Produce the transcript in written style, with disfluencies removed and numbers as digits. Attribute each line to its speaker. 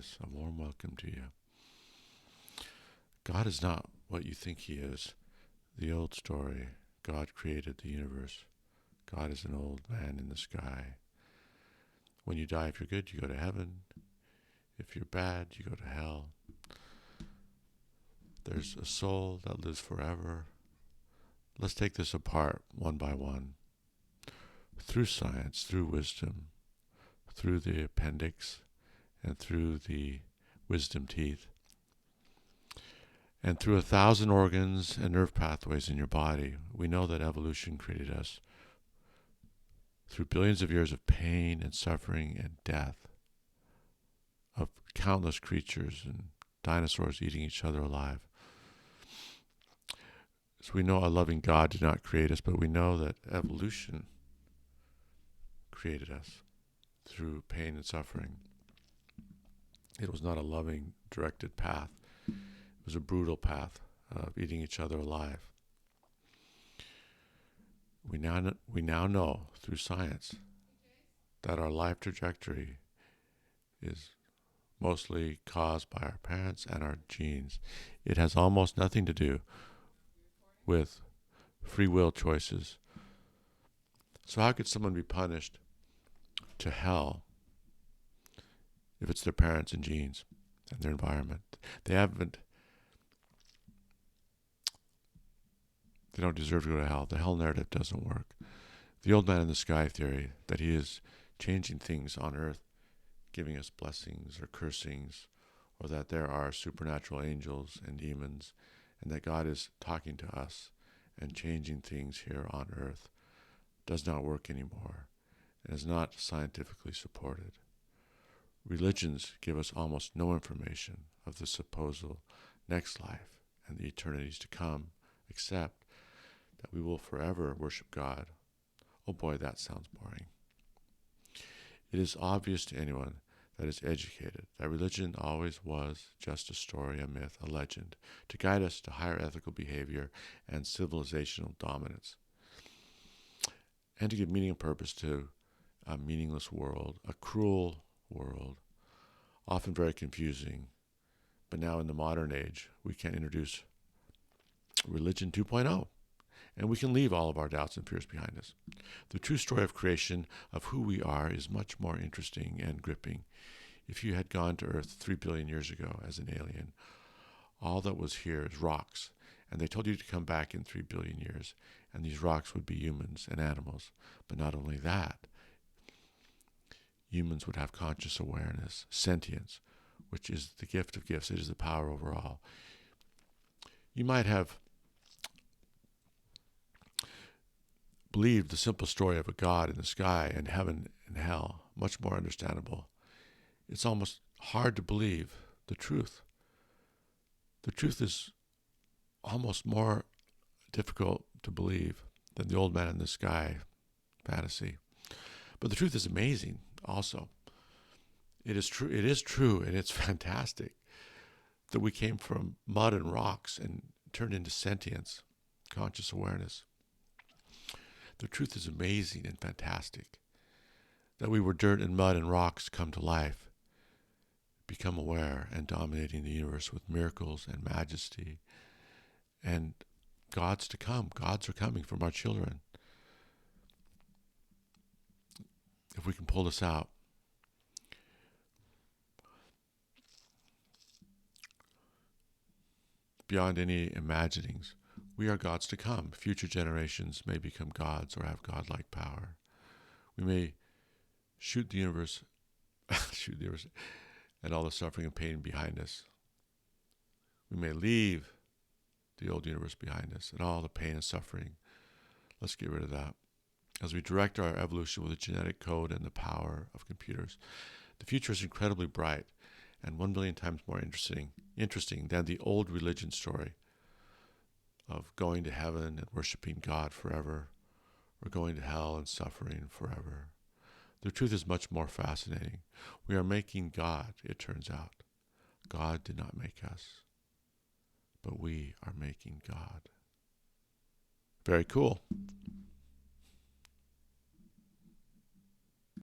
Speaker 1: A warm welcome to you. God is not what you think He is. The old story, God created the universe. God is an old man in the sky. When you die, if you're good, you go to heaven. If you're bad, you go to hell. There's a soul that lives forever. Let's take this apart one by one. Through science, through wisdom, through the appendix, and through the wisdom teeth, and through 1,000 organs and nerve pathways in your body, we know that evolution created us through billions of years of pain and suffering and death, of countless creatures and dinosaurs eating each other alive. So we know a loving God did not create us, but we know that evolution created us through pain and suffering. It was not a loving, directed path. It was a brutal path of eating each other alive. We now know through science that our life trajectory is mostly caused by our parents and our genes. It has almost nothing to do with free will choices. So how could someone be punished to hell if it's their parents and genes and their environment? They don't deserve to go to hell. The hell narrative doesn't work. The old man in the sky theory, that he is changing things on earth, giving us blessings or cursings, or that there are supernatural angels and demons, and that God is talking to us and changing things here on earth, does not work anymore and is not scientifically supported. Religions give us almost no information of the supposed next life and the eternities to come, except that we will forever worship God. Oh boy, that sounds boring. It is obvious to anyone that is educated that religion always was just a story, a myth, a legend, to guide us to higher ethical behavior and civilizational dominance, and to give meaning and purpose to a meaningless world, a cruel world, often very confusing. But now in the modern age, we can introduce religion 2.0. And we can leave all of our doubts and fears behind us. The true story of creation, of who we are, is much more interesting and gripping. If you had gone to Earth 3 billion years ago as an alien, all that was here is rocks. And they told you to come back in 3 billion years, and these rocks would be humans and animals. But not only that, humans would have conscious awareness, sentience, which is the gift of gifts. It is the power over all. You might have believed the simple story of a God in the sky and heaven and hell, much more understandable. It's almost hard to believe the truth. The truth is almost more difficult to believe than the old man in the sky fantasy. But the truth is amazing also. It is true, and it's fantastic that we came from mud and rocks and turned into sentience, conscious awareness. The truth is amazing and fantastic. That we were dirt and mud and rocks come to life, become aware and dominating the universe with miracles and majesty. And gods to come. Gods are coming from our children. If we can pull this out. Beyond any imaginings. We are gods to come. Future generations may become gods or have godlike power. We may shoot the universe and all the suffering and pain behind us. We may leave the old universe behind us and all the pain and suffering. Let's get rid of that. As we direct our evolution with the genetic code and the power of computers, the future is incredibly bright and 1 billion times more interesting than the old religion story of going to heaven and worshiping God forever, or going to hell and suffering forever. The truth is much more fascinating. We are making God, it turns out. God did not make us, but we are making God. Very cool.